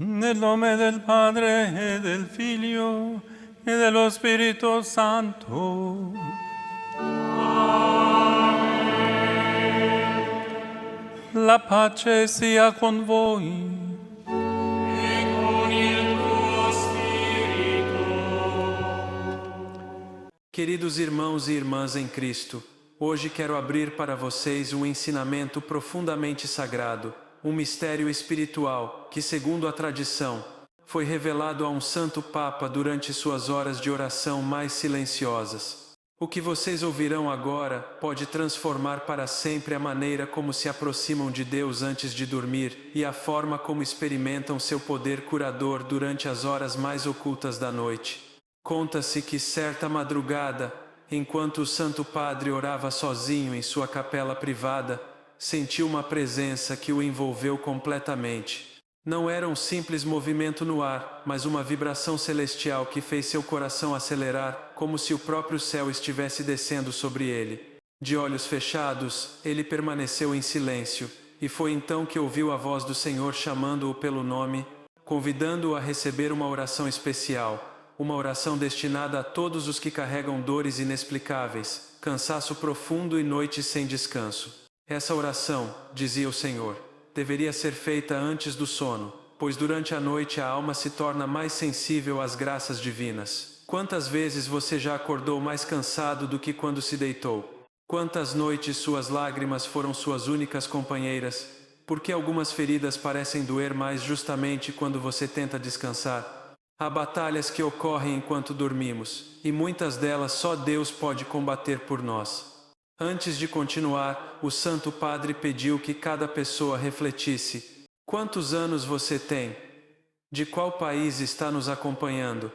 Nel nome del Padre e del Figlio e dello Spirito Santo. La pace sia con voi. Queridos irmãos e irmãs em Cristo, hoje quero abrir para vocês um ensinamento profundamente sagrado, um mistério espiritual que, segundo a tradição, foi revelado a um santo Papa durante suas horas de oração mais silenciosas. O que vocês ouvirão agora pode transformar para sempre a maneira como se aproximam de Deus antes de dormir e a forma como experimentam seu poder curador durante as horas mais ocultas da noite. Conta-se que certa madrugada, enquanto o Santo Padre orava sozinho em sua capela privada, sentiu uma presença que o envolveu completamente. Não era um simples movimento no ar, mas uma vibração celestial que fez seu coração acelerar, como se o próprio céu estivesse descendo sobre ele. De olhos fechados, ele permaneceu em silêncio, e foi então que ouviu a voz do Senhor chamando-o pelo nome, convidando-o a receber uma oração especial. Uma oração destinada a todos os que carregam dores inexplicáveis, cansaço profundo e noites sem descanso. Essa oração, dizia o Senhor, deveria ser feita antes do sono, pois durante a noite a alma se torna mais sensível às graças divinas. Quantas vezes você já acordou mais cansado do que quando se deitou? Quantas noites suas lágrimas foram suas únicas companheiras? Por que algumas feridas parecem doer mais justamente quando você tenta descansar? Há batalhas que ocorrem enquanto dormimos, e muitas delas só Deus pode combater por nós. Antes de continuar, o Santo Padre pediu que cada pessoa refletisse: quantos anos você tem? De qual país está nos acompanhando?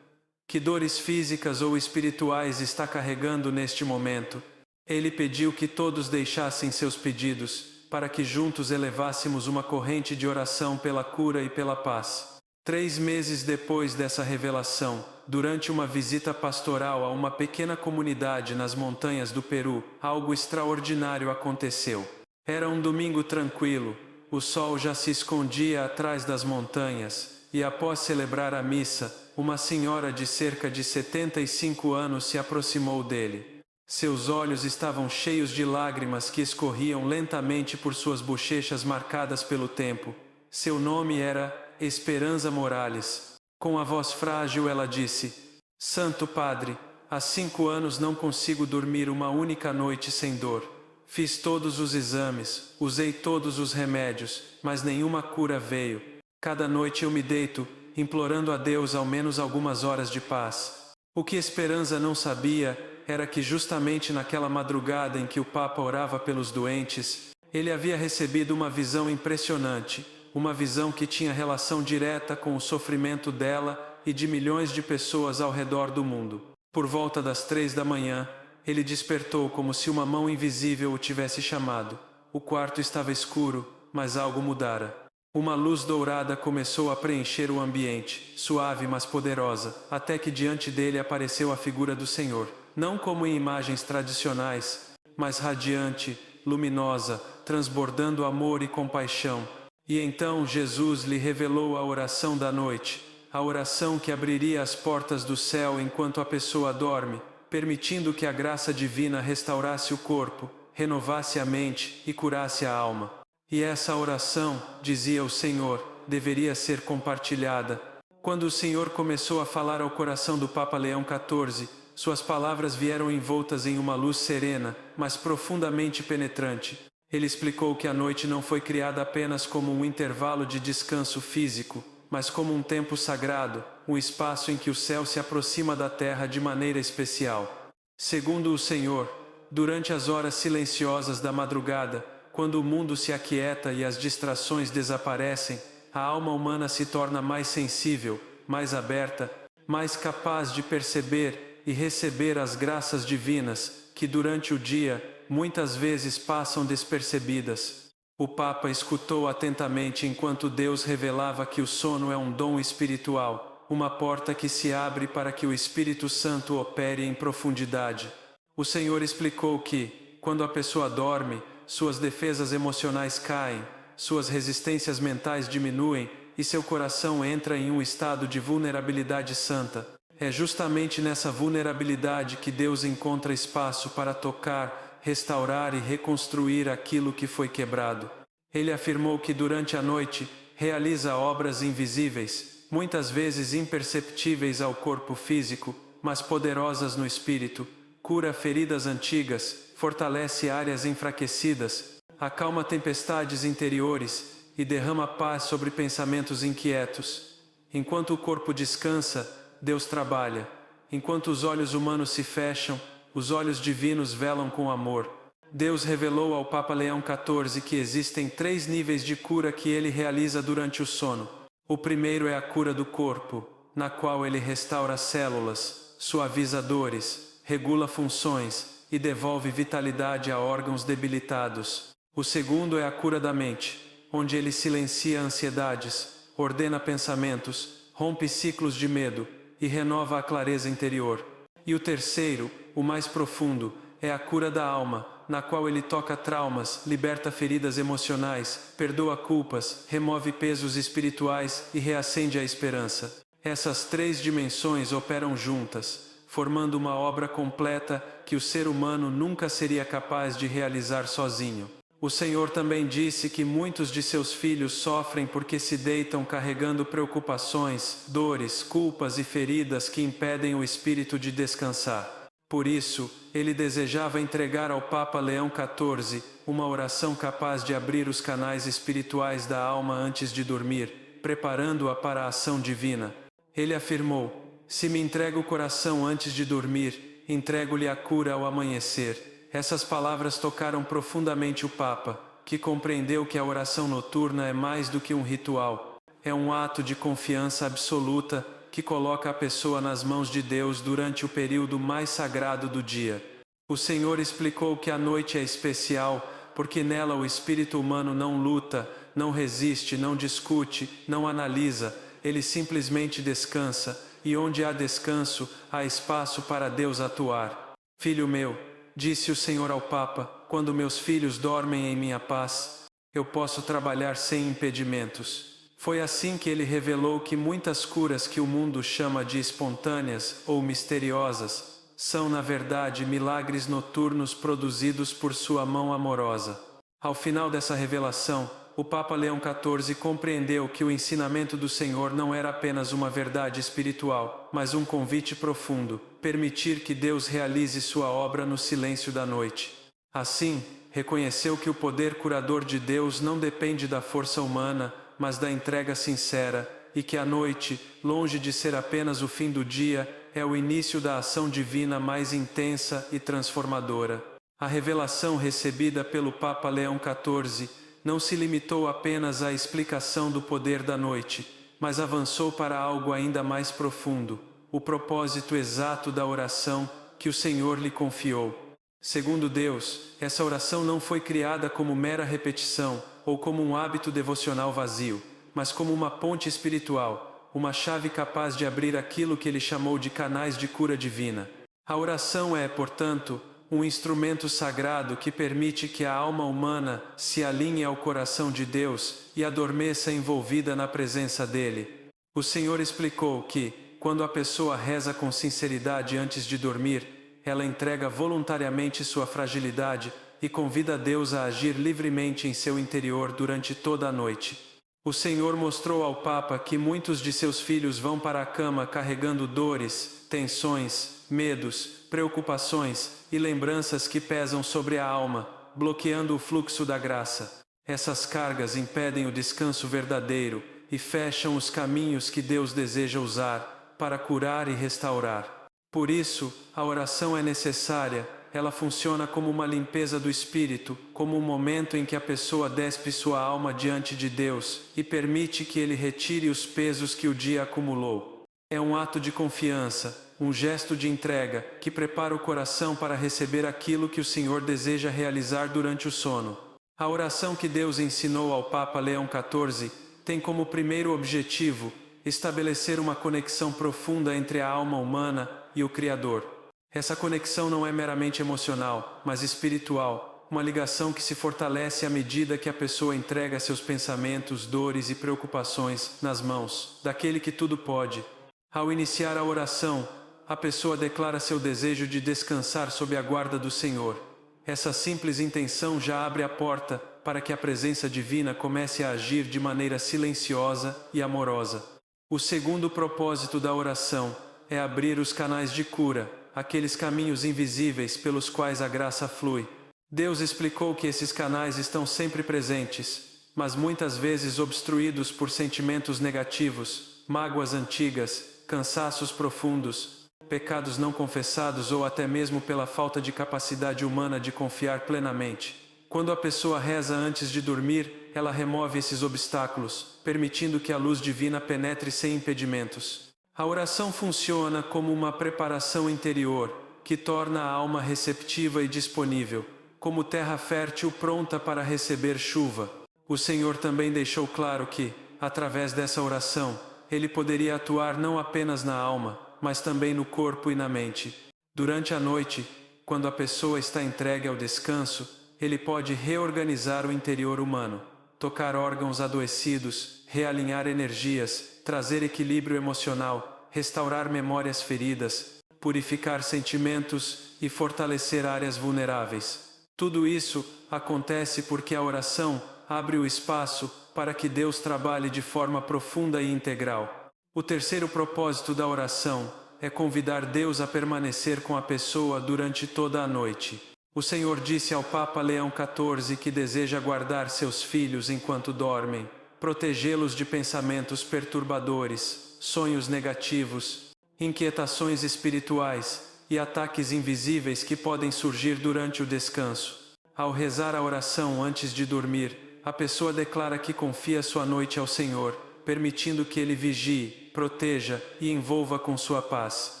Que dores físicas ou espirituais está carregando neste momento? Ele pediu que todos deixassem seus pedidos, para que juntos elevássemos uma corrente de oração pela cura e pela paz. 3 meses depois dessa revelação, durante uma visita pastoral a uma pequena comunidade nas montanhas do Peru, algo extraordinário aconteceu. Era um domingo tranquilo, o sol já se escondia atrás das montanhas, e após celebrar a missa, uma senhora de cerca de 75 anos se aproximou dele. Seus olhos estavam cheios de lágrimas que escorriam lentamente por suas bochechas marcadas pelo tempo. Seu nome era Esperanza Morales. Com a voz frágil ela disse: Santo Padre, há 5 anos não consigo dormir uma única noite sem dor. Fiz todos os exames, usei todos os remédios, mas nenhuma cura veio. Cada noite eu me deito, implorando a Deus ao menos algumas horas de paz. O que Esperanza não sabia era que justamente naquela madrugada em que o Papa orava pelos doentes, ele havia recebido uma visão impressionante. Uma visão que tinha relação direta com o sofrimento dela e de milhões de pessoas ao redor do mundo. Por volta das 3 da manhã, ele despertou como se uma mão invisível o tivesse chamado. O quarto estava escuro, mas algo mudara. Uma luz dourada começou a preencher o ambiente, suave mas poderosa, até que diante dele apareceu a figura do Senhor, não como em imagens tradicionais, mas radiante, luminosa, transbordando amor e compaixão. E então Jesus lhe revelou a oração da noite, a oração que abriria as portas do céu enquanto a pessoa dorme, permitindo que a graça divina restaurasse o corpo, renovasse a mente e curasse a alma. E essa oração, dizia o Senhor, deveria ser compartilhada. Quando o Senhor começou a falar ao coração do Papa Leão XIV, suas palavras vieram envoltas em uma luz serena, mas profundamente penetrante. Ele explicou que a noite não foi criada apenas como um intervalo de descanso físico, mas como um tempo sagrado, um espaço em que o céu se aproxima da terra de maneira especial. Segundo o Senhor, durante as horas silenciosas da madrugada, quando o mundo se aquieta e as distrações desaparecem, a alma humana se torna mais sensível, mais aberta, mais capaz de perceber e receber as graças divinas, que durante o dia muitas vezes passam despercebidas. O Papa escutou atentamente enquanto Deus revelava que o sono é um dom espiritual, uma porta que se abre para que o Espírito Santo opere em profundidade. O Senhor explicou que, quando a pessoa dorme, suas defesas emocionais caem, suas resistências mentais diminuem e seu coração entra em um estado de vulnerabilidade santa. É justamente nessa vulnerabilidade que Deus encontra espaço para tocar, restaurar e reconstruir aquilo que foi quebrado. Ele afirmou que durante a noite realiza obras invisíveis, muitas vezes imperceptíveis ao corpo físico, mas poderosas no espírito, cura feridas antigas, fortalece áreas enfraquecidas, acalma tempestades interiores e derrama paz sobre pensamentos inquietos. Enquanto o corpo descansa, Deus trabalha. Enquanto os olhos humanos se fecham, os olhos divinos velam com amor. Deus revelou ao Papa Leão XIV que existem 3 níveis de cura que ele realiza durante o sono. O primeiro é a cura do corpo, na qual ele restaura células, suaviza dores, regula funções e devolve vitalidade a órgãos debilitados. O segundo é a cura da mente, onde ele silencia ansiedades, ordena pensamentos, rompe ciclos de medo e renova a clareza interior. E o terceiro, o mais profundo, é a cura da alma, na qual ele toca traumas, liberta feridas emocionais, perdoa culpas, remove pesos espirituais e reacende a esperança. Essas 3 dimensões operam juntas, formando uma obra completa que o ser humano nunca seria capaz de realizar sozinho. O Senhor também disse que muitos de seus filhos sofrem porque se deitam carregando preocupações, dores, culpas e feridas que impedem o espírito de descansar. Por isso, ele desejava entregar ao Papa Leão XIV uma oração capaz de abrir os canais espirituais da alma antes de dormir, preparando-a para a ação divina. Ele afirmou: "Se me entrego o coração antes de dormir, entrego-lhe a cura ao amanhecer." Essas palavras tocaram profundamente o Papa, que compreendeu que a oração noturna é mais do que um ritual. É um ato de confiança absoluta que coloca a pessoa nas mãos de Deus durante o período mais sagrado do dia. O Senhor explicou que a noite é especial porque nela o espírito humano não luta, não resiste, não discute, não analisa, ele simplesmente descansa, e onde há descanso, há espaço para Deus atuar. "Filho meu", disse o Senhor ao Papa, "quando meus filhos dormem em minha paz, eu posso trabalhar sem impedimentos." Foi assim que ele revelou que muitas curas que o mundo chama de espontâneas ou misteriosas, são na verdade milagres noturnos produzidos por sua mão amorosa. Ao final dessa revelação, o Papa Leão XIV compreendeu que o ensinamento do Senhor não era apenas uma verdade espiritual, mas um convite profundo, permitir que Deus realize sua obra no silêncio da noite. Assim, reconheceu que o poder curador de Deus não depende da força humana, mas da entrega sincera, e que a noite, longe de ser apenas o fim do dia, é o início da ação divina mais intensa e transformadora. A revelação recebida pelo Papa Leão XIV não se limitou apenas à explicação do poder da noite, mas avançou para algo ainda mais profundo, o propósito exato da oração que o Senhor lhe confiou. Segundo Deus, essa oração não foi criada como mera repetição, ou como um hábito devocional vazio, mas como uma ponte espiritual, uma chave capaz de abrir aquilo que ele chamou de canais de cura divina. A oração é, portanto, um instrumento sagrado que permite que a alma humana se alinhe ao coração de Deus e adormeça envolvida na presença dele. O Senhor explicou que, quando a pessoa reza com sinceridade antes de dormir, ela entrega voluntariamente sua fragilidade e convida Deus a agir livremente em seu interior durante toda a noite. O Senhor mostrou ao Papa que muitos de seus filhos vão para a cama carregando dores, tensões, medos, preocupações e lembranças que pesam sobre a alma, bloqueando o fluxo da graça. Essas cargas impedem o descanso verdadeiro e fecham os caminhos que Deus deseja usar para curar e restaurar. Por isso, a oração é necessária. Ela funciona como uma limpeza do espírito, como um momento em que a pessoa despe sua alma diante de Deus e permite que Ele retire os pesos que o dia acumulou. É um ato de confiança, um gesto de entrega, que prepara o coração para receber aquilo que o Senhor deseja realizar durante o sono. A oração que Deus ensinou ao Papa Leão XIV tem como primeiro objetivo estabelecer uma conexão profunda entre a alma humana e o Criador. Essa conexão não é meramente emocional, mas espiritual, uma ligação que se fortalece à medida que a pessoa entrega seus pensamentos, dores e preocupações nas mãos daquele que tudo pode. Ao iniciar a oração, a pessoa declara seu desejo de descansar sob a guarda do Senhor. Essa simples intenção já abre a porta para que a presença divina comece a agir de maneira silenciosa e amorosa. O segundo propósito da oração é abrir os canais de cura, aqueles caminhos invisíveis pelos quais a graça flui. Deus explicou que esses canais estão sempre presentes, mas muitas vezes obstruídos por sentimentos negativos, mágoas antigas, cansaços profundos, pecados não confessados ou até mesmo pela falta de capacidade humana de confiar plenamente. Quando a pessoa reza antes de dormir, ela remove esses obstáculos, permitindo que a luz divina penetre sem impedimentos. A oração funciona como uma preparação interior, que torna a alma receptiva e disponível, como terra fértil pronta para receber chuva. O Senhor também deixou claro que, através dessa oração, Ele poderia atuar não apenas na alma, mas também no corpo e na mente. Durante a noite, quando a pessoa está entregue ao descanso, Ele pode reorganizar o interior humano, tocar órgãos adoecidos, realinhar energias, trazer equilíbrio emocional, restaurar memórias feridas, purificar sentimentos e fortalecer áreas vulneráveis. Tudo isso acontece porque a oração abre o espaço para que Deus trabalhe de forma profunda e integral. O terceiro propósito da oração é convidar Deus a permanecer com a pessoa durante toda a noite. O Senhor disse ao Papa Leão XIV que deseja guardar seus filhos enquanto dormem, protegê-los de pensamentos perturbadores, sonhos negativos, inquietações espirituais e ataques invisíveis que podem surgir durante o descanso. Ao rezar a oração antes de dormir, a pessoa declara que confia sua noite ao Senhor, permitindo que Ele vigie, proteja e envolva com sua paz.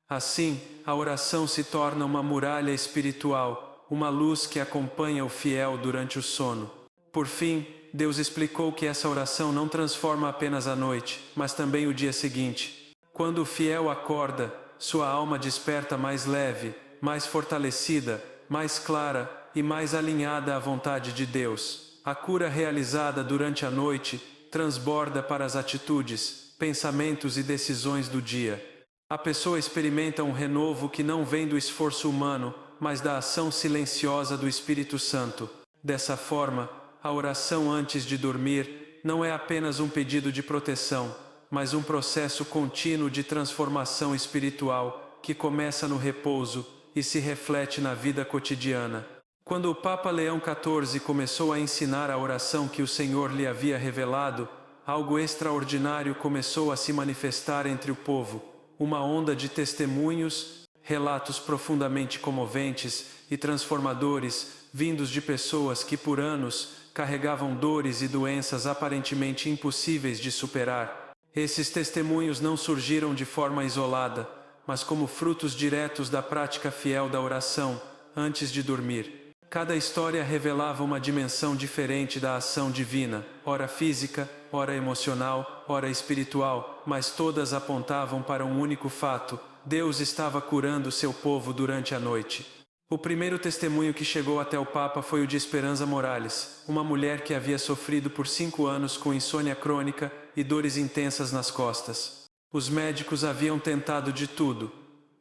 Assim, a oração se torna uma muralha espiritual, uma luz que acompanha o fiel durante o sono. Por fim, Deus explicou que essa oração não transforma apenas a noite, mas também o dia seguinte. Quando o fiel acorda, sua alma desperta mais leve, mais fortalecida, mais clara e mais alinhada à vontade de Deus. A cura realizada durante a noite transborda para as atitudes, pensamentos e decisões do dia. A pessoa experimenta um renovo que não vem do esforço humano, mas da ação silenciosa do Espírito Santo. Dessa forma, a oração antes de dormir não é apenas um pedido de proteção, mas um processo contínuo de transformação espiritual que começa no repouso e se reflete na vida cotidiana. Quando o Papa Leão XIV começou a ensinar a oração que o Senhor lhe havia revelado, algo extraordinário começou a se manifestar entre o povo. Uma onda de testemunhos, relatos profundamente comoventes e transformadores, vindos de pessoas que por anos carregavam dores e doenças aparentemente impossíveis de superar. Esses testemunhos não surgiram de forma isolada, mas como frutos diretos da prática fiel da oração, antes de dormir. Cada história revelava uma dimensão diferente da ação divina, ora física, ora emocional, ora espiritual, mas todas apontavam para um único fato: Deus estava curando seu povo durante a noite. O primeiro testemunho que chegou até o Papa foi o de Esperanza Morales, uma mulher que havia sofrido por 5 anos com insônia crônica e dores intensas nas costas. Os médicos haviam tentado de tudo: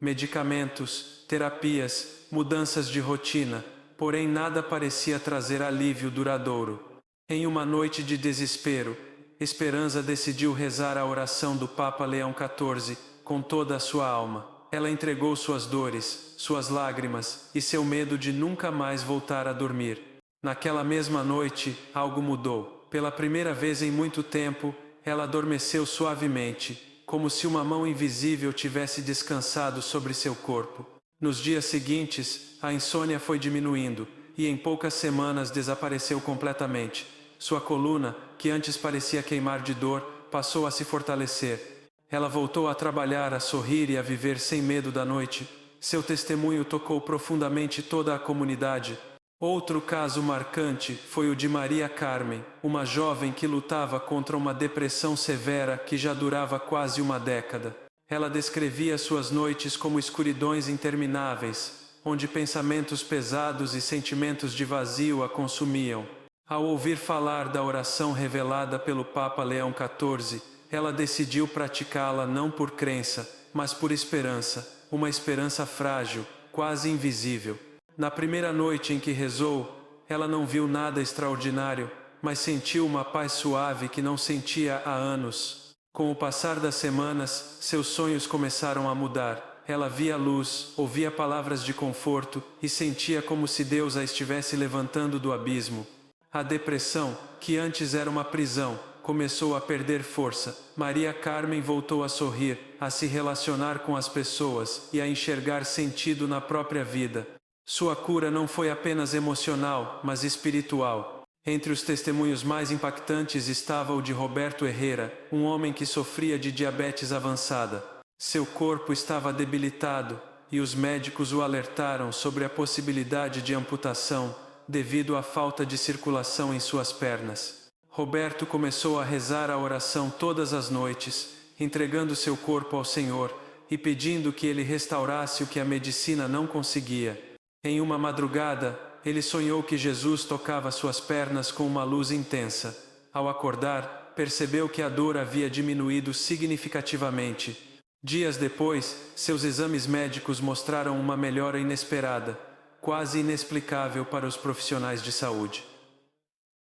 medicamentos, terapias, mudanças de rotina, porém nada parecia trazer alívio duradouro. Em uma noite de desespero, Esperanza decidiu rezar a oração do Papa Leão XIV com toda a sua alma. Ela entregou suas dores, suas lágrimas e seu medo de nunca mais voltar a dormir. Naquela mesma noite, algo mudou. Pela primeira vez em muito tempo, ela adormeceu suavemente, como se uma mão invisível tivesse descansado sobre seu corpo. Nos dias seguintes, a insônia foi diminuindo, e em poucas semanas desapareceu completamente. Sua coluna, que antes parecia queimar de dor, passou a se fortalecer. Ela voltou a trabalhar, a sorrir e a viver sem medo da noite. Seu testemunho tocou profundamente toda a comunidade. Outro caso marcante foi o de Maria Carmen, uma jovem que lutava contra uma depressão severa que já durava quase uma década. Ela descrevia suas noites como escuridões intermináveis, onde pensamentos pesados e sentimentos de vazio a consumiam. Ao ouvir falar da oração revelada pelo Papa Leão XIV, ela decidiu praticá-la não por crença, mas por esperança, uma esperança frágil, quase invisível. Na primeira noite em que rezou, ela não viu nada extraordinário, mas sentiu uma paz suave que não sentia há anos. Com o passar das semanas, seus sonhos começaram a mudar. Ela via luz, ouvia palavras de conforto e sentia como se Deus a estivesse levantando do abismo. A depressão, que antes era uma prisão, começou a perder força. Maria Carmen voltou a sorrir, a se relacionar com as pessoas e a enxergar sentido na própria vida. Sua cura não foi apenas emocional, mas espiritual. Entre os testemunhos mais impactantes estava o de Roberto Herrera, um homem que sofria de diabetes avançada. Seu corpo estava debilitado, e os médicos o alertaram sobre a possibilidade de amputação, devido à falta de circulação em suas pernas. Roberto começou a rezar a oração todas as noites, entregando seu corpo ao Senhor, e pedindo que ele restaurasse o que a medicina não conseguia. Em uma madrugada, ele sonhou que Jesus tocava suas pernas com uma luz intensa. Ao acordar, percebeu que a dor havia diminuído significativamente. Dias depois, seus exames médicos mostraram uma melhora inesperada, quase inexplicável para os profissionais de saúde.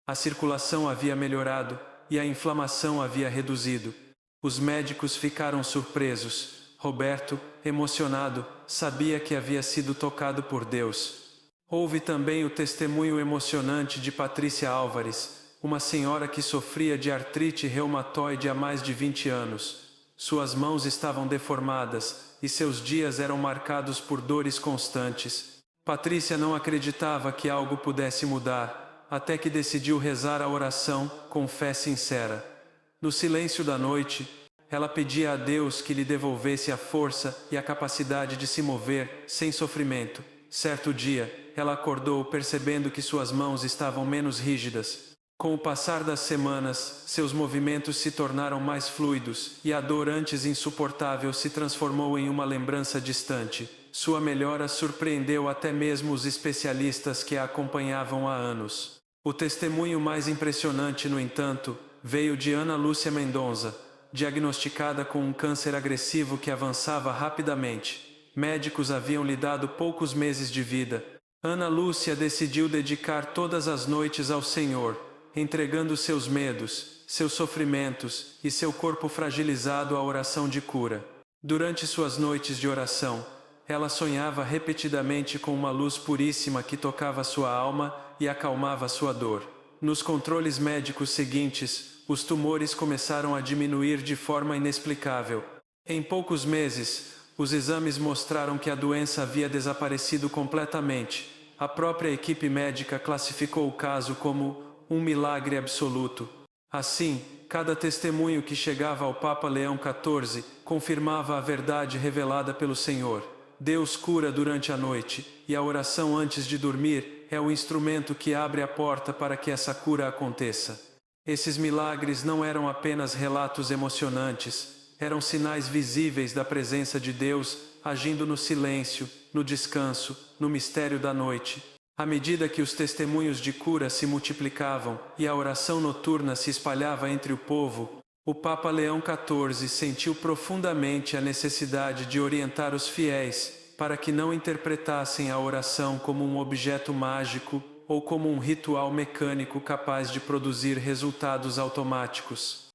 A circulação havia melhorado e a inflamação havia reduzido. Os médicos ficaram surpresos. Roberto, emocionado, sabia que havia sido tocado por Deus. Houve também o testemunho emocionante de Patrícia Álvares, uma senhora que sofria de artrite reumatoide há mais de 20 anos. Suas mãos estavam deformadas e seus dias eram marcados por dores constantes. Patrícia não acreditava que algo pudesse mudar, até que decidiu rezar a oração com fé sincera. No silêncio da noite, ela pedia a Deus que lhe devolvesse a força e a capacidade de se mover sem sofrimento. Certo dia, ela acordou percebendo que suas mãos estavam menos rígidas. Com o passar das semanas, seus movimentos se tornaram mais fluidos, e a dor antes insuportável se transformou em uma lembrança distante. Sua melhora surpreendeu até mesmo os especialistas que a acompanhavam há anos. O testemunho mais impressionante, no entanto, veio de Ana Lúcia Mendonça, diagnosticada com um câncer agressivo que avançava rapidamente. Médicos haviam lhe dado poucos meses de vida. Ana Lúcia decidiu dedicar todas as noites ao Senhor, entregando seus medos, seus sofrimentos e seu corpo fragilizado à oração de cura. Durante suas noites de oração, ela sonhava repetidamente com uma luz puríssima que tocava sua alma e acalmava sua dor. Nos controles médicos seguintes, os tumores começaram a diminuir de forma inexplicável. Em poucos meses, os exames mostraram que a doença havia desaparecido completamente. A própria equipe médica classificou o caso como um milagre absoluto. Assim, cada testemunho que chegava ao Papa Leão XIV confirmava a verdade revelada pelo Senhor. Deus cura durante a noite, e a oração antes de dormir é o instrumento que abre a porta para que essa cura aconteça. Esses milagres não eram apenas relatos emocionantes, eram sinais visíveis da presença de Deus, agindo no silêncio, no descanso, no mistério da noite. À medida que os testemunhos de cura se multiplicavam e a oração noturna se espalhava entre o povo, o Papa Leão XIV sentiu profundamente a necessidade de orientar os fiéis, para que não interpretassem a oração como um objeto mágico ou como um ritual mecânico capaz de produzir resultados automáticos.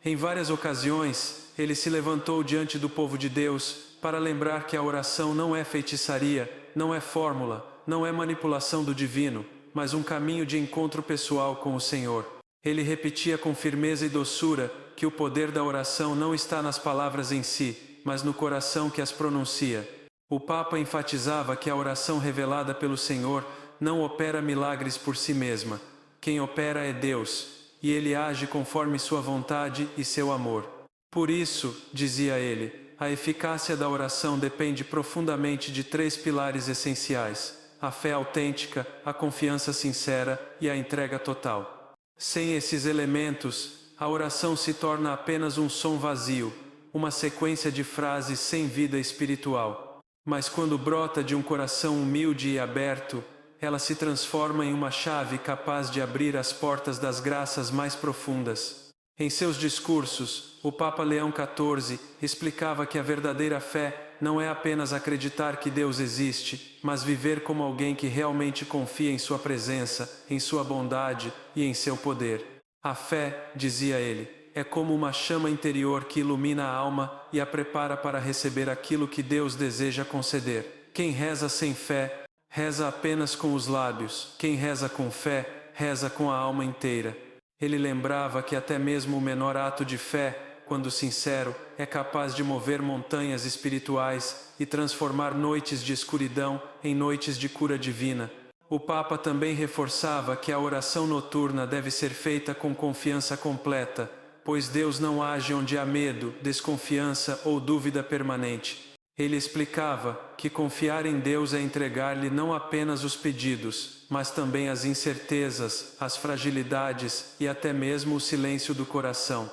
Em várias ocasiões, ele se levantou diante do povo de Deus para lembrar que a oração não é feitiçaria, não é fórmula, não é manipulação do divino, mas um caminho de encontro pessoal com o Senhor. Ele repetia com firmeza e doçura que o poder da oração não está nas palavras em si, mas no coração que as pronuncia. O Papa enfatizava que a oração revelada pelo Senhor não opera milagres por si mesma. Quem opera é Deus, e Ele age conforme sua vontade e seu amor. Por isso, dizia ele, a eficácia da oração depende profundamente de 3 pilares essenciais: a fé autêntica, a confiança sincera e a entrega total. Sem esses elementos, a oração se torna apenas um som vazio, uma sequência de frases sem vida espiritual. Mas quando brota de um coração humilde e aberto, ela se transforma em uma chave capaz de abrir as portas das graças mais profundas. Em seus discursos, o Papa Leão XIV explicava que a verdadeira fé não é apenas acreditar que Deus existe, mas viver como alguém que realmente confia em sua presença, em sua bondade e em seu poder. A fé, dizia ele, é como uma chama interior que ilumina a alma e a prepara para receber aquilo que Deus deseja conceder. Quem reza sem fé, reza apenas com os lábios. Quem reza com fé, reza com a alma inteira. Ele lembrava que até mesmo o menor ato de fé, quando sincero, é capaz de mover montanhas espirituais e transformar noites de escuridão em noites de cura divina. O Papa também reforçava que a oração noturna deve ser feita com confiança completa, pois Deus não age onde há medo, desconfiança ou dúvida permanente. Ele explicava que confiar em Deus é entregar-lhe não apenas os pedidos, mas também as incertezas, as fragilidades e até mesmo o silêncio do coração.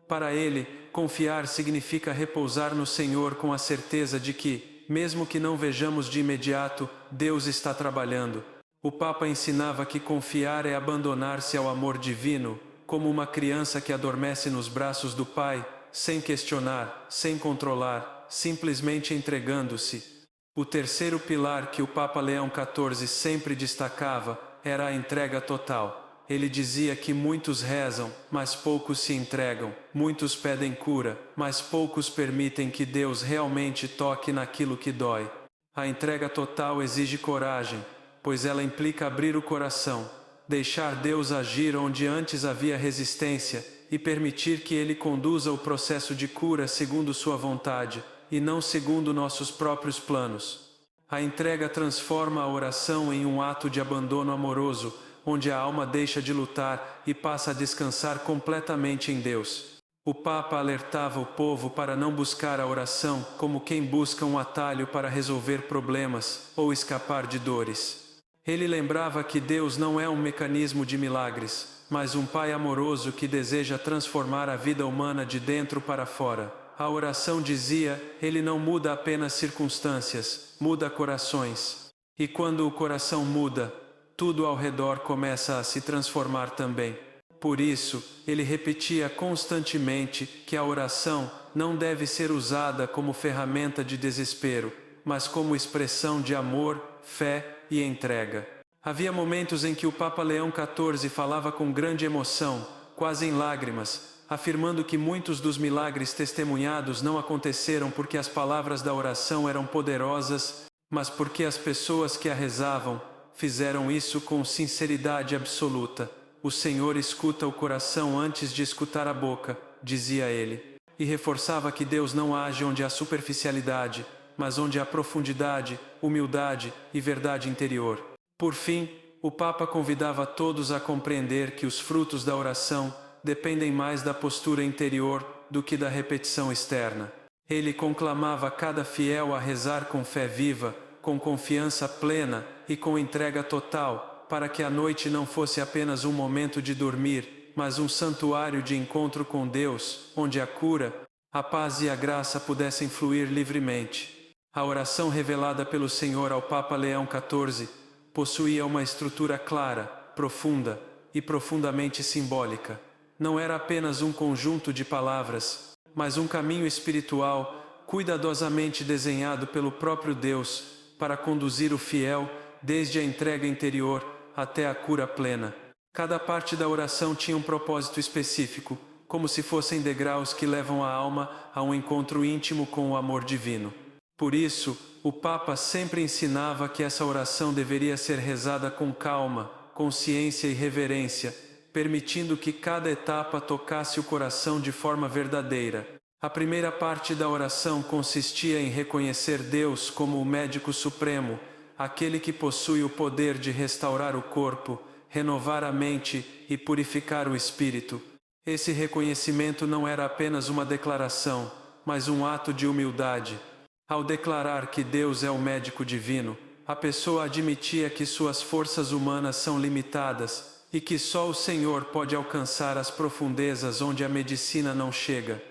Para ele, confiar significa repousar no Senhor com a certeza de que, mesmo que não vejamos de imediato, Deus está trabalhando. O Papa ensinava que confiar é abandonar-se ao amor divino, como uma criança que adormece nos braços do Pai, sem questionar, sem controlar, simplesmente entregando-se. O terceiro pilar que o Papa Leão XIV sempre destacava era a entrega total. Ele dizia que muitos rezam, mas poucos se entregam. Muitos pedem cura, mas poucos permitem que Deus realmente toque naquilo que dói. A entrega total exige coragem, pois ela implica abrir o coração, deixar Deus agir onde antes havia resistência e permitir que Ele conduza o processo de cura segundo sua vontade, e não segundo nossos próprios planos. A entrega transforma a oração em um ato de abandono amoroso, onde a alma deixa de lutar e passa a descansar completamente em Deus. O Papa alertava o povo para não buscar a oração como quem busca um atalho para resolver problemas ou escapar de dores. Ele lembrava que Deus não é um mecanismo de milagres, mas um Pai amoroso que deseja transformar a vida humana de dentro para fora. A oração, dizia, ele não muda apenas circunstâncias, muda corações. E quando o coração muda, tudo ao redor começa a se transformar também. Por isso, ele repetia constantemente que a oração não deve ser usada como ferramenta de desespero, mas como expressão de amor, fé e entrega. Havia momentos em que o Papa Leão XIV falava com grande emoção, quase em lágrimas, afirmando que muitos dos milagres testemunhados não aconteceram porque as palavras da oração eram poderosas, mas porque as pessoas que a rezavam fizeram isso com sinceridade absoluta. O Senhor escuta o coração antes de escutar a boca, dizia ele, e reforçava que Deus não age onde há superficialidade, mas onde há profundidade, humildade e verdade interior. Por fim, o Papa convidava todos a compreender que os frutos da oração dependem mais da postura interior do que da repetição externa. Ele conclamava cada fiel a rezar com fé viva, com confiança plena e com entrega total, para que a noite não fosse apenas um momento de dormir, mas um santuário de encontro com Deus, onde a cura, a paz e a graça pudessem fluir livremente. A oração revelada pelo Senhor ao Papa Leão XIV possuía uma estrutura clara, profunda e profundamente simbólica. Não era apenas um conjunto de palavras, mas um caminho espiritual cuidadosamente desenhado pelo próprio Deus para conduzir o fiel desde a entrega interior até a cura plena. Cada parte da oração tinha um propósito específico, como se fossem degraus que levam a alma a um encontro íntimo com o amor divino. Por isso, o Papa sempre ensinava que essa oração deveria ser rezada com calma, consciência e reverência, permitindo que cada etapa tocasse o coração de forma verdadeira. A primeira parte da oração consistia em reconhecer Deus como o médico supremo, aquele que possui o poder de restaurar o corpo, renovar a mente e purificar o espírito. Esse reconhecimento não era apenas uma declaração, mas um ato de humildade. Ao declarar que Deus é o médico divino, a pessoa admitia que suas forças humanas são limitadas e que só o Senhor pode alcançar as profundezas onde a medicina não chega.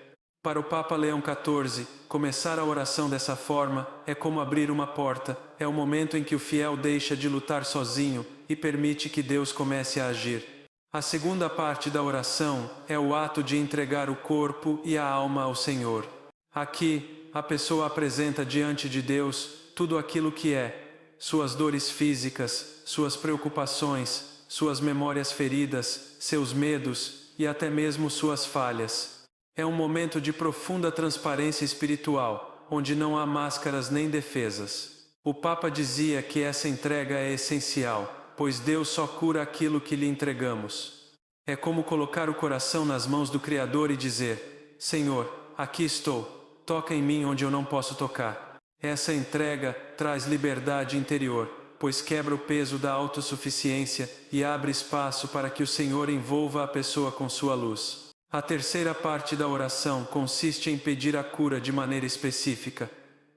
Para o Papa Leão XIV, começar a oração dessa forma é como abrir uma porta, é o momento em que o fiel deixa de lutar sozinho e permite que Deus comece a agir. A segunda parte da oração é o ato de entregar o corpo e a alma ao Senhor. Aqui, a pessoa apresenta diante de Deus tudo aquilo que é, suas dores físicas, suas preocupações, suas memórias feridas, seus medos e até mesmo suas falhas. É um momento de profunda transparência espiritual, onde não há máscaras nem defesas. O Papa dizia que essa entrega é essencial, pois Deus só cura aquilo que lhe entregamos. É como colocar o coração nas mãos do Criador e dizer: Senhor, aqui estou, toca em mim onde eu não posso tocar. Essa entrega traz liberdade interior, pois quebra o peso da autossuficiência e abre espaço para que o Senhor envolva a pessoa com sua luz. A terceira parte da oração consiste em pedir a cura de maneira específica.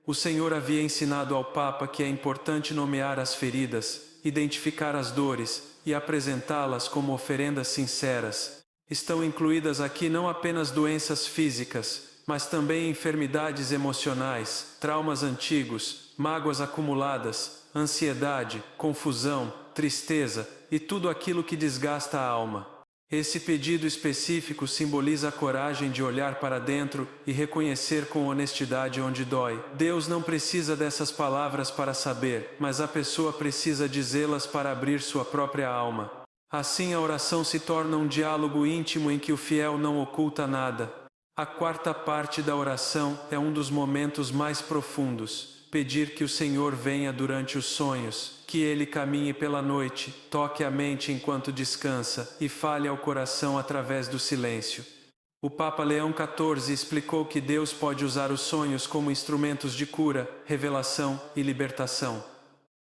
O Senhor havia ensinado ao Papa que é importante nomear as feridas, identificar as dores e apresentá-las como oferendas sinceras. Estão incluídas aqui não apenas doenças físicas, mas também enfermidades emocionais, traumas antigos, mágoas acumuladas, ansiedade, confusão, tristeza e tudo aquilo que desgasta a alma. Esse pedido específico simboliza a coragem de olhar para dentro e reconhecer com honestidade onde dói. Deus não precisa dessas palavras para saber, mas a pessoa precisa dizê-las para abrir sua própria alma. Assim a oração se torna um diálogo íntimo em que o fiel não oculta nada. A quarta parte da oração é um dos momentos mais profundos. Pedir que o Senhor venha durante os sonhos, que Ele caminhe pela noite, toque a mente enquanto descansa e fale ao coração através do silêncio. O Papa Leão XIV explicou que Deus pode usar os sonhos como instrumentos de cura, revelação e libertação.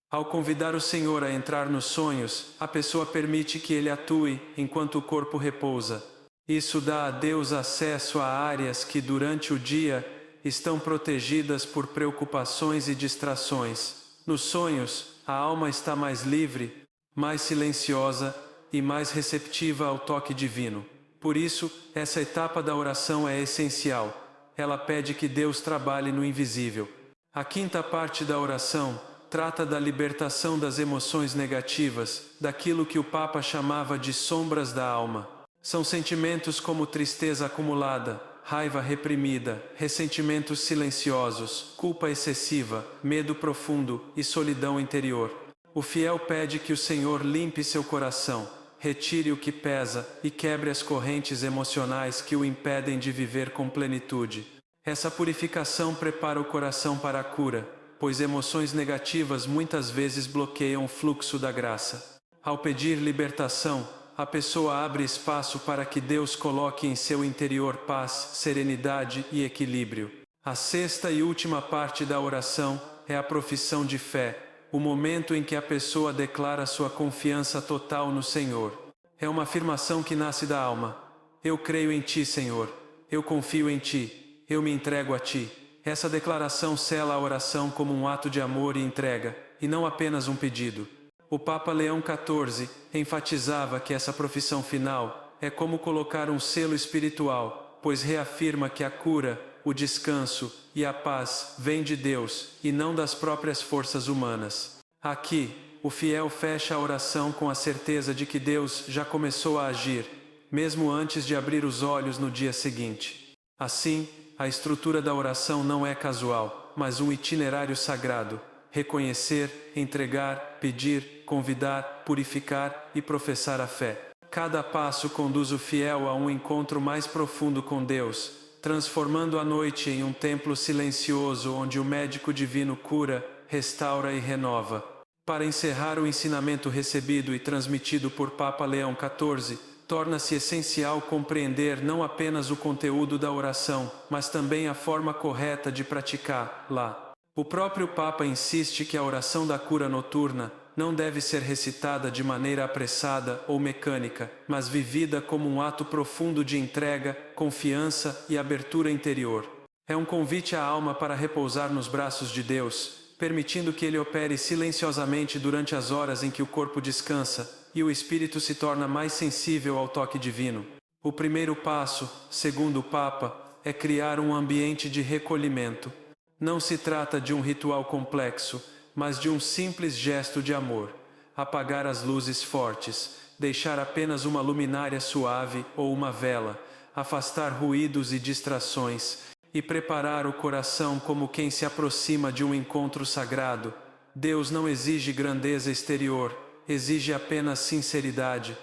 Ao convidar o Senhor a entrar nos sonhos, a pessoa permite que Ele atue enquanto o corpo repousa. Isso dá a Deus acesso a áreas que durante o dia estão protegidas por preocupações e distrações. Nos sonhos, a alma está mais livre, mais silenciosa e mais receptiva ao toque divino. Por isso, essa etapa da oração é essencial. Ela pede que Deus trabalhe no invisível. A quinta parte da oração trata da libertação das emoções negativas, daquilo que o Papa chamava de sombras da alma. São sentimentos como tristeza acumulada, raiva reprimida, ressentimentos silenciosos, culpa excessiva, medo profundo e solidão interior. O fiel pede que o Senhor limpe seu coração, retire o que pesa e quebre as correntes emocionais que o impedem de viver com plenitude. Essa purificação prepara o coração para a cura, pois emoções negativas muitas vezes bloqueiam o fluxo da graça. Ao pedir libertação, a pessoa abre espaço para que Deus coloque em seu interior paz, serenidade e equilíbrio. A sexta e última parte da oração é a profissão de fé, o momento em que a pessoa declara sua confiança total no Senhor. É uma afirmação que nasce da alma. Eu creio em Ti, Senhor. Eu confio em Ti. Eu me entrego a Ti. Essa declaração sela a oração como um ato de amor e entrega, e não apenas um pedido. O Papa Leão XIV enfatizava que essa profissão final é como colocar um selo espiritual, pois reafirma que a cura, o descanso e a paz vêm de Deus e não das próprias forças humanas. Aqui, o fiel fecha a oração com a certeza de que Deus já começou a agir, mesmo antes de abrir os olhos no dia seguinte. Assim, a estrutura da oração não é casual, mas um itinerário sagrado. Reconhecer, entregar, pedir, convidar, purificar e professar a fé. Cada passo conduz o fiel a um encontro mais profundo com Deus, transformando a noite em um templo silencioso onde o médico divino cura, restaura e renova. Para encerrar o ensinamento recebido e transmitido por Papa Leão XIV, torna-se essencial compreender não apenas o conteúdo da oração, mas também a forma correta de praticá-la. O próprio Papa insiste que a oração da cura noturna não deve ser recitada de maneira apressada ou mecânica, mas vivida como um ato profundo de entrega, confiança e abertura interior. É um convite à alma para repousar nos braços de Deus, permitindo que Ele opere silenciosamente durante as horas em que o corpo descansa e o espírito se torna mais sensível ao toque divino. O primeiro passo, segundo o Papa, é criar um ambiente de recolhimento. Não se trata de um ritual complexo, mas de um simples gesto de amor. Apagar as luzes fortes, deixar apenas uma luminária suave ou uma vela, afastar ruídos e distrações, e preparar o coração como quem se aproxima de um encontro sagrado. Deus não exige grandeza exterior, exige apenas sinceridade.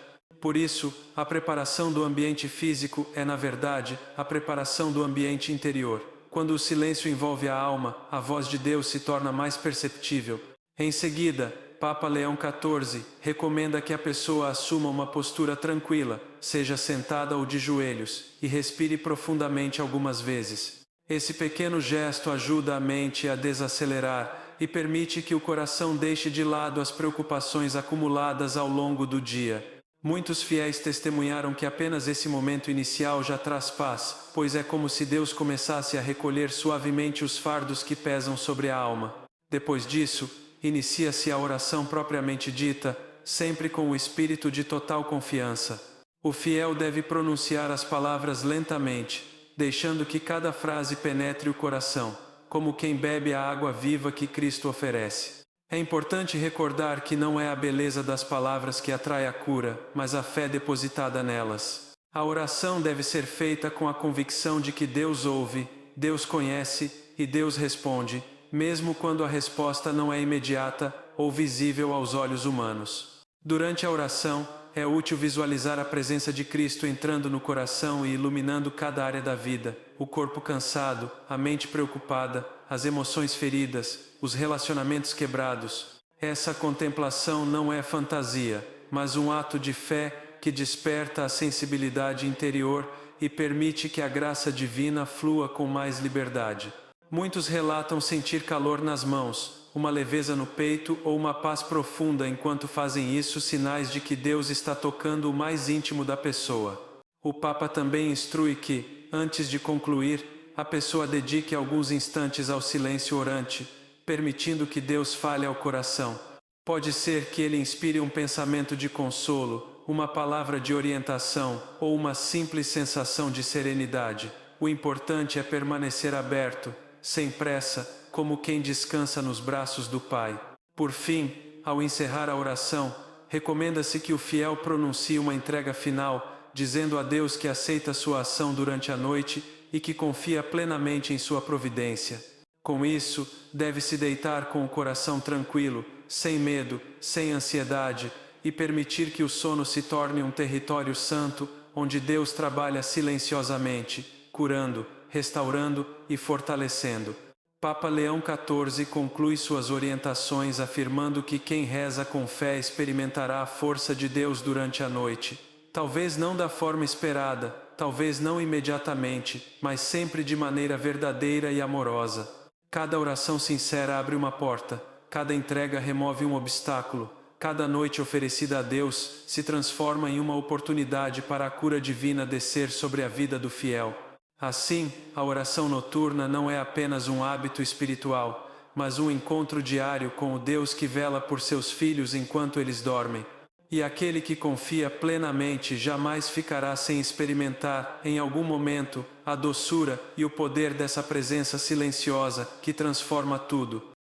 Por isso, a preparação do ambiente físico é, na verdade, a preparação do ambiente interior. Quando o silêncio envolve a alma, a voz de Deus se torna mais perceptível. Em seguida, Papa Leão XIV recomenda que a pessoa assuma uma postura tranquila, seja sentada ou de joelhos, e respire profundamente algumas vezes. Esse pequeno gesto ajuda a mente a desacelerar e permite que o coração deixe de lado as preocupações acumuladas ao longo do dia. Muitos fiéis testemunharam que apenas esse momento inicial já traz paz, pois é como se Deus começasse a recolher suavemente os fardos que pesam sobre a alma. Depois disso, inicia-se a oração propriamente dita, sempre com o espírito de total confiança. O fiel deve pronunciar as palavras lentamente, deixando que cada frase penetre o coração, como quem bebe a água viva que Cristo oferece. É importante recordar que não é a beleza das palavras que atrai a cura, mas a fé depositada nelas. A oração deve ser feita com a convicção de que Deus ouve, Deus conhece e Deus responde, mesmo quando a resposta não é imediata ou visível aos olhos humanos. Durante a oração, é útil visualizar a presença de Cristo entrando no coração e iluminando cada área da vida, o corpo cansado, a mente preocupada, as emoções feridas, os relacionamentos quebrados. Essa contemplação não é fantasia, mas um ato de fé que desperta a sensibilidade interior e permite que a graça divina flua com mais liberdade. Muitos relatam sentir calor nas mãos, uma leveza no peito ou uma paz profunda enquanto fazem isso, sinais de que Deus está tocando o mais íntimo da pessoa. O Papa também instrui que, antes de concluir, a pessoa dedique alguns instantes ao silêncio orante, permitindo que Deus fale ao coração. Pode ser que ele inspire um pensamento de consolo, uma palavra de orientação ou uma simples sensação de serenidade. O importante é permanecer aberto, sem pressa, como quem descansa nos braços do Pai. Por fim, ao encerrar a oração, recomenda-se que o fiel pronuncie uma entrega final, dizendo a Deus que aceita sua ação durante a noite e que confia plenamente em sua providência. Com isso, deve-se deitar com o coração tranquilo, sem medo, sem ansiedade, e permitir que o sono se torne um território santo, onde Deus trabalha silenciosamente, curando, restaurando e fortalecendo. Papa Leão XIV conclui suas orientações afirmando que quem reza com fé experimentará a força de Deus durante a noite. Talvez não da forma esperada, talvez não imediatamente, mas sempre de maneira verdadeira e amorosa. Cada oração sincera abre uma porta, cada entrega remove um obstáculo, cada noite oferecida a Deus se transforma em uma oportunidade para a cura divina descer sobre a vida do fiel. Assim, a oração noturna não é apenas um hábito espiritual, mas um encontro diário com o Deus que vela por seus filhos enquanto eles dormem. E aquele que confia plenamente jamais ficará sem experimentar, em algum momento, a doçura e o poder dessa presença silenciosa que transforma tudo.